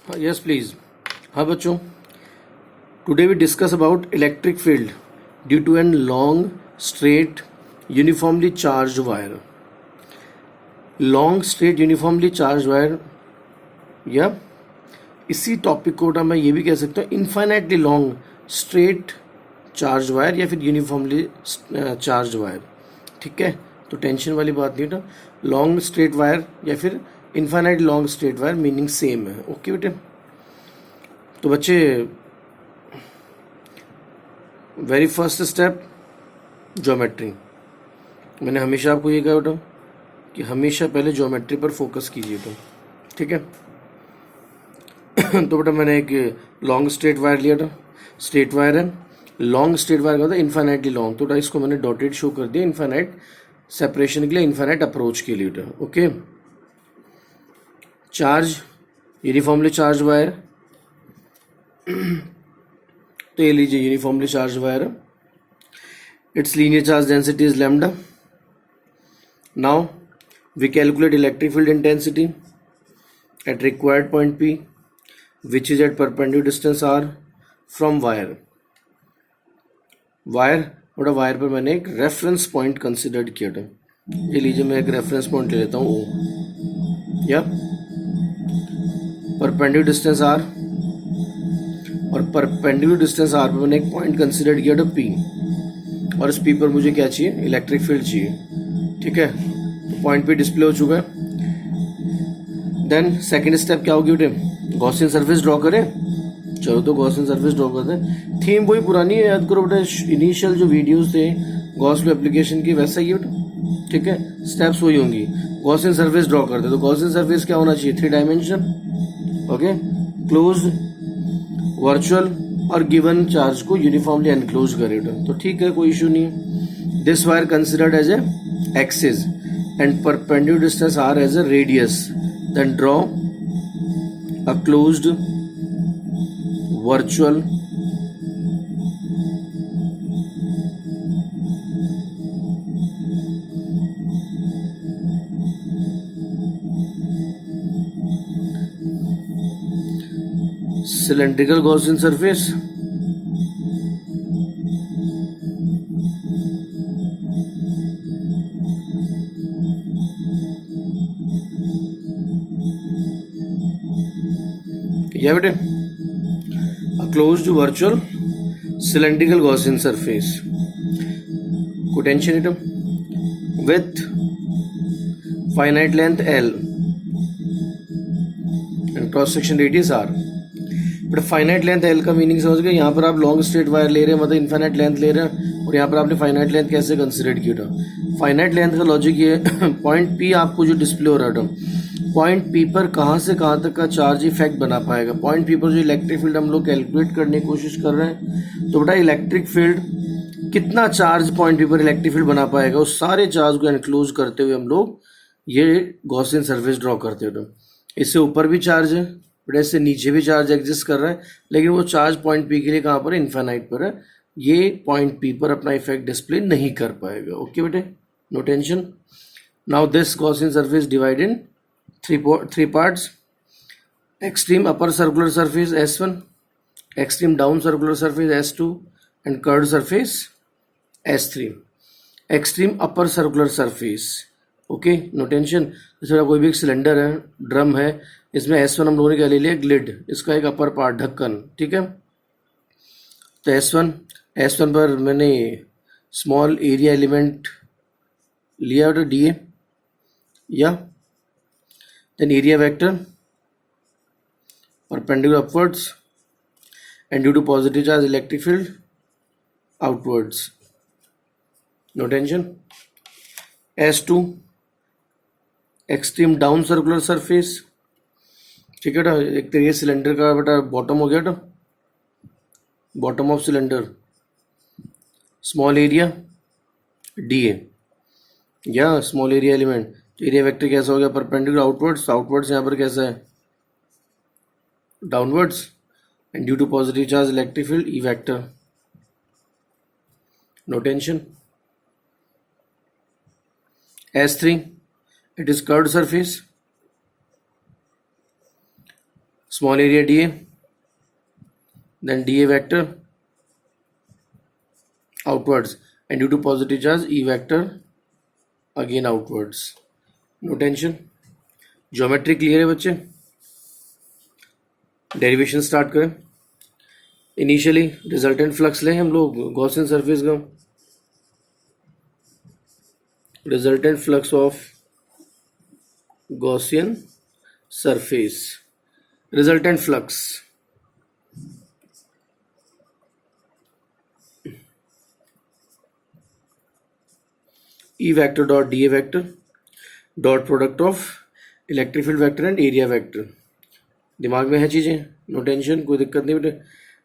Yes please. हाँ बच्चों, today we discuss about electric field due to an long straight uniformly charge wire. Long straight uniformly charge wire, या इसी topic को मैं ये भी कह सकता हूँ infinitely long straight charge wire या फिर यूनिफॉर्मली चार्ज वायर। ठीक है, तो टेंशन वाली बात नहीं था। लॉन्ग स्ट्रेट वायर या फिर infinite long straight wire meaning same है। ओके बेटे, तो बच्चे वेरी फर्स्ट स्टेप ज्योमेट्री। मैंने हमेशा आपको ये कहा बेटा कि हमेशा पहले ज्योमेट्री पर फोकस कीजिए। तो ठीक है तो बेटा मैंने एक लॉन्ग स्ट्रेट वायर लिया था। स्ट्रेट वायर है, लॉन्ग स्ट्रेट वायर का था इनफाइनाइटली लॉन्ग, तो इसको मैंने डॉटेड शो कर दिया इनफाइनाइट सेपरेशन के लिए, इनफाइनाइट अप्रोच के लिए। Okay, charge uniformly charge wire, तो ये लीजिए यूनिफॉर्मली चार्ज वायर है। It's linear charge density is lambda. Now we calculate electric field intensity at required point P, which is at perpendicular distance R from wire. Wire wire पर मैंने एक reference point consider किया था। ये लीजिए मैं एक रेफरेंस पॉइंट ले लेता हूँ O, या परपेंडिकुलर डिस्टेंस R, और परपेंडिकुलर डिस्टेंस R पर मैंने एक पॉइंट कंसिडर किया था P, और इस P पर मुझे क्या चाहिए, इलेक्ट्रिक फील्ड चाहिए। ठीक है, तो पॉइंट P डिस्प्ले हो चुका है। देन सेकेंड स्टेप क्या होगी बेटे, गॉसियन सरफेस ड्रॉ करें। चलो तो गॉसियन सरफेस ड्रॉ करते हैं। थीम वही पुरानी है, याद करो बेटे, इनिशियल जो वीडियोस थे गॉस लॉ एप्लीकेशन की वैसा ही बेटा। ठीक है, स्टेप्स वही होंगी। गॉसियन सरफेस ड्रॉ करते हैं, तो गॉसियन सरफेस क्या होना चाहिए, 3 डायमेंशन। ओके, क्लोज, वर्चुअल और गिवन चार्ज को यूनिफॉर्मली एनक्लोज करे, तो ठीक है, कोई इशू नहीं है। This wire considered as a axis and perpendicular distance r as a radius. Then draw a closed virtual cylindrical Gaussian surface. या बेटे, closed virtual cylindrical Gaussian surface को टेंशन इटम with finite length L and cross section radius R। But finite length L का meaning समझ गए। यहाँ पर आप लॉन्ग स्ट्रेट वायर ले रहे हैं, मतलब इनफाइनाइट लेंथ ले रहे हैं, और यहाँ पर आपने फाइनाइट लेंथ कैसे कंसिडर किया था। फाइनाइट लेंथ का लॉजिक ये पॉइंट P आपको जो डिस्प्ले हो रहा था, पॉइंट P पर कहाँ से कहाँ तक का चार्ज इफेक्ट बना पाएगा। पॉइंट P पर जो इलेक्ट्रिक फील्ड हम लोग कैलकुलेट करने की कोशिश कर रहे हैं, तो बेटा इलेक्ट्रिक फील्ड कितना चार्ज पॉइंट P पर इलेक्ट्रिक फील्ड बना पाएगा, उस सारे चार्ज को एनक्लोज करते हुए हम लोग ये गॉसियन सरफेस ड्रॉ करते हुए। इससे ऊपर भी चार्ज है बेटा, इससे नीचे भी चार्ज एग्जिस्ट कर रहा है, लेकिन वो चार्ज पॉइंट P के लिए कहाँ पर है, इनफाइनाइट पर है। ये पॉइंट P पर अपना इफेक्ट डिस्प्ले नहीं कर पाएगा। ओके बेटे, no tension. Now this Gaussian surface divide in three parts: extreme upper circular surface S1, extreme down circular surface S2, and curved surface S3. extreme upper circular surface, okay, no tension. जैसे कोई भी एक cylinder है, drum है, इसमें S1 हम लोगों ने क्या ले लिया, ग्लिड, इसका एक अपर पार्ट, ढक्कन। ठीक है, तो S1 पर मैंने स्मॉल एरिया एलिमेंट लिया तो DA, या then area vector perpendicular upwards and due to positive charge electric field outwards, no tension. S2 extreme down circular surface। ठीक है बेटा, एक तरीके सिलेंडर का बेटा बॉटम हो गया, bottom of cylinder, small area DA, या small area element. Area vector कैसा हो गया, परपेंडिकुलर आउटवर्ड्स, आउटवर्ड्स यहाँ पर कैसा है, downwards, and due to positive charge electric field E vector, no tension. S3 it is curved surface, small area dA, then dA vector outwards, and due to positive charge E vector again outwards. No tension. Geometry clear है बच्चे? Derivation start करें. Initially resultant flux लें हम लोग Gaussian surface का. Resultant flux of Gaussian surface. Resultant flux E vector dot dA vector dot product of electric field vector and area vector. दिमाग में है चीजें, नो टेंशन, कोई दिक्कत नहीं बेटे.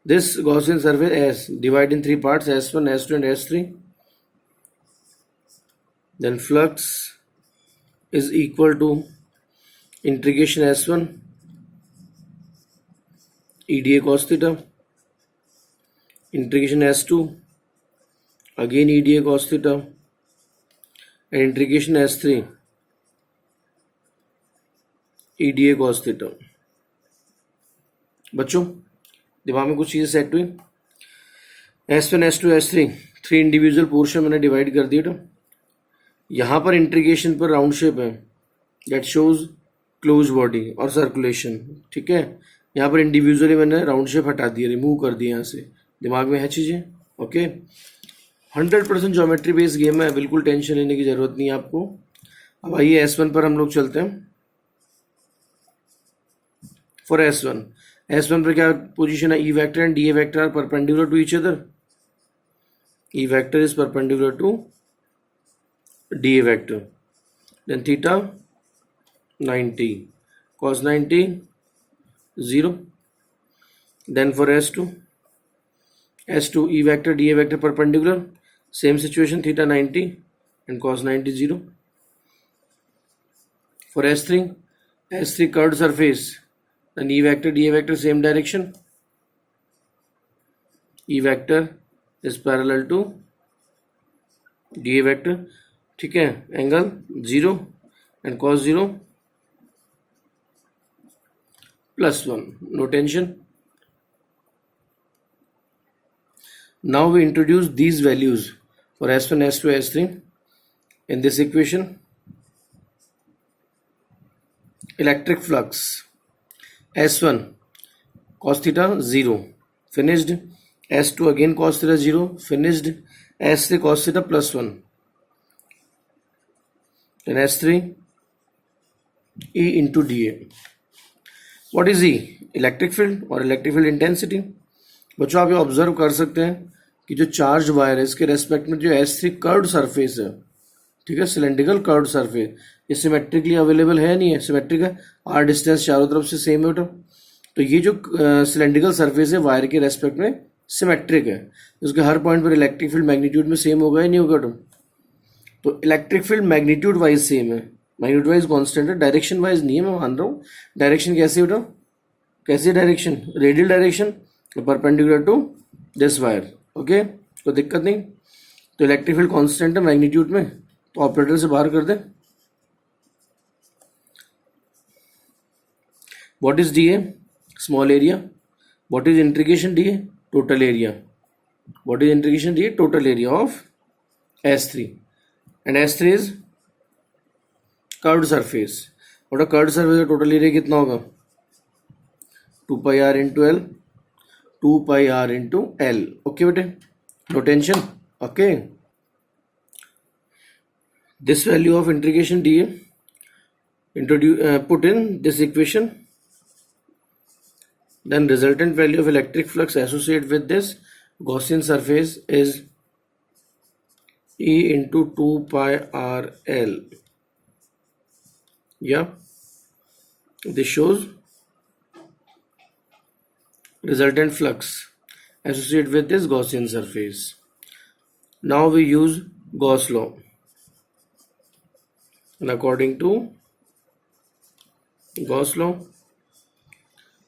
This Gaussian surface S divide in 3 parts, S1, S2 and S3. Then flux is equal to integration S1 EDA cos theta, integration S2 again EDA cos theta, and integration S3 EDA cos theta. बच्चों दिमाग में कुछ चीजें set हुई. S1, S2, S3 3 individual portion मैंने divide कर दिया. तो यहां पर इंटीग्रेशन पर राउंड शेप है दैट शोज क्लोज बॉडी और सर्कुलेशन. ठीक है, यहाँ पर इंडिविजुअली मैंने राउंड शेप हटा दिया, रिमूव कर दिया यहाँ से. दिमाग में है चीजें? ओके. 100% ज्योमेट्री बेस्ड गेम है, बिल्कुल टेंशन लेने की जरूरत नहीं है आपको. अब आइए S1 पर हम लोग चलते हैं. फॉर S1 पर क्या पोजीशन है? E vector and DA vector are perpendicular to each other. E vector is perpendicular to DA vector. Then theta 90, cos 90 0. Then for S2 E vector DA vector perpendicular, same situation, theta 90 and cos 90 0. For S3 curved surface, then E vector DA vector same direction. E vector is parallel to DA vector. ठीक है, angle 0 and cos 0 +1. No tension. Now we introduce these values for S1, S2, S3 in this equation. Electric flux S1 cos theta 0 finished. S2 again cos theta 0 finished. S3 cos theta +1. Then S3 E into dA. What is E? Electric field or electric field intensity. बच्चों आप ये observe कर सकते हैं कि जो charge wire है इसके रेस्पेक्ट में जो S3 कर्व्ड सरफेस है, ठीक है, सिलेंड्रिकल कर्व्ड सरफेस, ये सिमेट्रिकली अवेलेबल है नहीं है? सिमेट्रिक है, आर डिस्टेंस चारों तरफ से सेम है बेटा. तो ये जो सिलेंड्रिकल सरफेस है वायर के रेस्पेक्ट में सिमेट्रिक है, उसके हर पॉइंट पर इलेक्ट्रिक फील्ड मैग्नीट्यूड में सेम होगा या नहीं होगा? तो electric field magnitude wise same है, मैग्नीट्यूड वाइज कॉन्स्टेंट है, डायरेक्शन वाइज नहीं है. मैं मान रहा हूँ डायरेक्शन कैसे बेटा, कैसे direction? Radial direction perpendicular to this wire. Okay, कोई दिक्कत नहीं. तो इलेक्ट्रिक फील्ड कांस्टेंट है मैग्नीट्यूड में, तो ऑपरेटर से बाहर कर दें. What is DA? Small area. What is integration DA? Total area. What is integration DA? Total area of S3. And S3 is curved surface. और कर्व्ड सरफेस का total area कितना होगा? 2 pi r into L. 2 pi r into L. Okay बेटे, no tension. Okay, this value of integration dA put in this equation, then resultant value of electric flux associated with this Gaussian surface is E into 2 pi r L. Yeah, this shows resultant flux associated with this Gaussian surface. Now we use Gauss law, and according to Gauss law,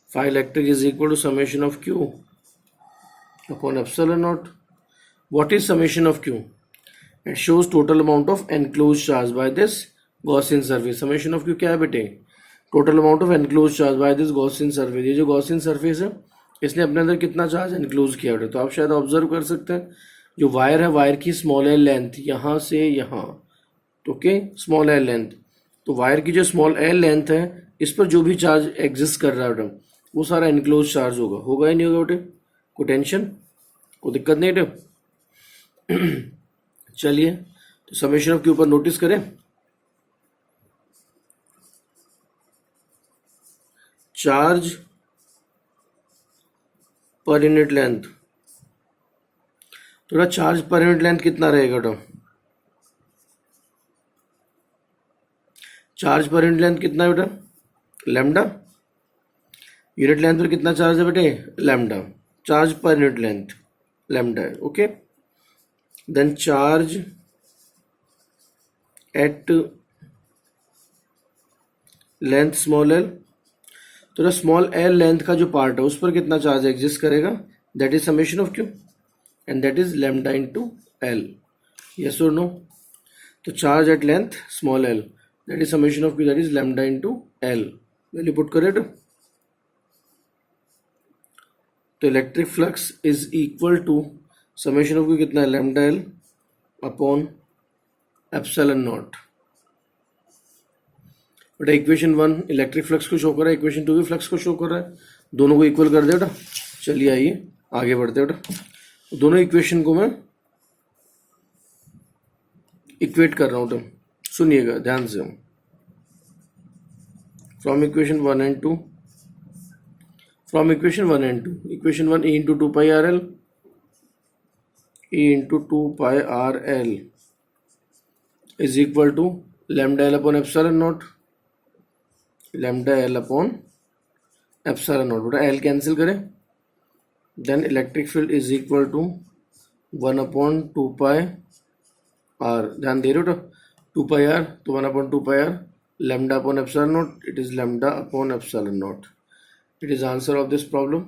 phi electric is equal to summation of Q upon epsilon naught. What is summation of Q? It shows total amount of enclosed charge by this Gaussian surface. Summation of Q क्या है बेटे? Total amount of enclose charge by this Gaussian surface, ये जो Gaussian surface है इसने अपने अंदर कितना चार्ज एनक्लोज किया है। तो आप शायद ऑब्जर्व कर सकते हैं जो वायर है, वायर की स्मॉल एल लेंथ यहाँ से यहाँ, तो ओके स्मॉल एल लेंथ, तो वायर की जो स्मॉल एल लेंथ है इस पर जो भी चार्ज एग्जिस्ट कर रहा है बेटा वो सारा एनक्लोज चार्ज होगा, होगा या नहीं होगा बेटे, कोई टेंशन कोई दिक्कत नहीं बेटे। चलिए तो समेशन ऑफ के ऊपर नोटिस करें, चार्ज पर यूनिट लेंथ, थोड़ा चार्ज पर यूनिट लेंथ कितना रहेगा बेटा, चार्ज पर यूनिट लेंथ कितना है बेटा, लैम्डा, यूनिट लेंथ पर कितना चार्ज है बेटे, lambda, charge per unit length lambda है, okay. Then charge at length small l, तो स्मॉल एल लेंथ का जो पार्ट है उस पर कितना चार्ज एग्जिस्ट करेगा, that is summation of q and that is lambda into l, yes और नो। तो charge at length small l that is summation of q that is lambda into l, value put करे तो electric flux is equal to summation of Q कितना है, lambda l upon epsilon naught. बेटा equation 1 electric flux को show कर रहा है, equation 2 भी फ्लक्स को शो कर रहा है, दोनों को इक्वल कर दे बेटा। चलिए आइए आगे बढ़ते बेटा, दोनों इक्वेशन को मैं इक्वेट कर रहा हूं, तो सुनिएगा ध्यान से। From equation 1 and 2, from equation 1 and 2, equation 1 e into 2 pi r l, e into 2 pi r l is equal to lambda l upon epsilon naught, lambda l upon epsilon naught, बेटा l cancel करें, then electric field is equal to 1 upon 2 pi r, ध्यान दे रहे हो बेटा 2 pi r, तो 1 upon 2 pi r, lambda upon epsilon naught, it is lambda upon epsilon naught, it is answer of this problem.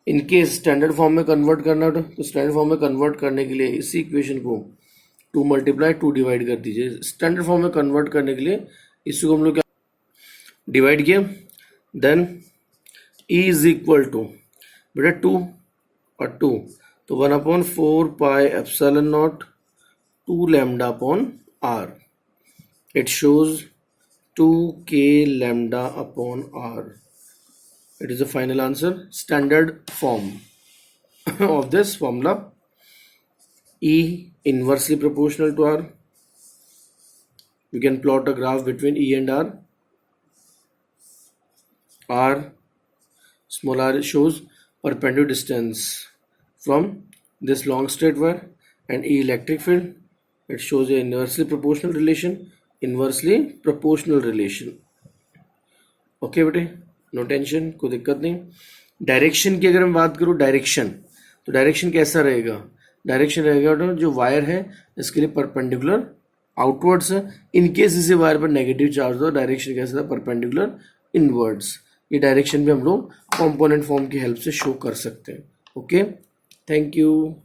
In case standard form में convert करना हो तो स्टैंडर्ड फॉर्म में कन्वर्ट करने के लिए इसी इक्वेशन को 2 मल्टीप्लाई 2 डिवाइड कर दीजिए। स्टैंडर्ड फॉर्म में कन्वर्ट करने के लिए इसको हम लोग क्या डिवाइड किया, then E is equal to बेटा 2 और 2, तो 1 upon 4 pi epsilon naught 2 lambda upon r, it shows 2k lambda upon r. It is the final answer. Standard form of this formula, E inversely proportional to R. You can plot a graph between E and R. R small r shows perpendicular distance from this long straight wire, and E electric field, it shows a inversely proportional relation, inversely proportional relation, okay बेटे no tension, कोई दिक्कत नहीं। Direction की अगर मैं बात करूँ, direction, तो डायरेक्शन कैसा रहेगा, डायरेक्शन रहेगा बेटा जो वायर है इसके लिए परपेंडिकुलर आउटवर्ड्स है, इनकेस इसी वायर पर नेगेटिव चार्ज हो डायरेक्शन कैसा था, परपेंडिकुलर इनवर्ड्स। ये डायरेक्शन भी हम लोग कंपोनेंट फॉर्म की हेल्प से शो कर सकते हैं, ओके थैंक यू।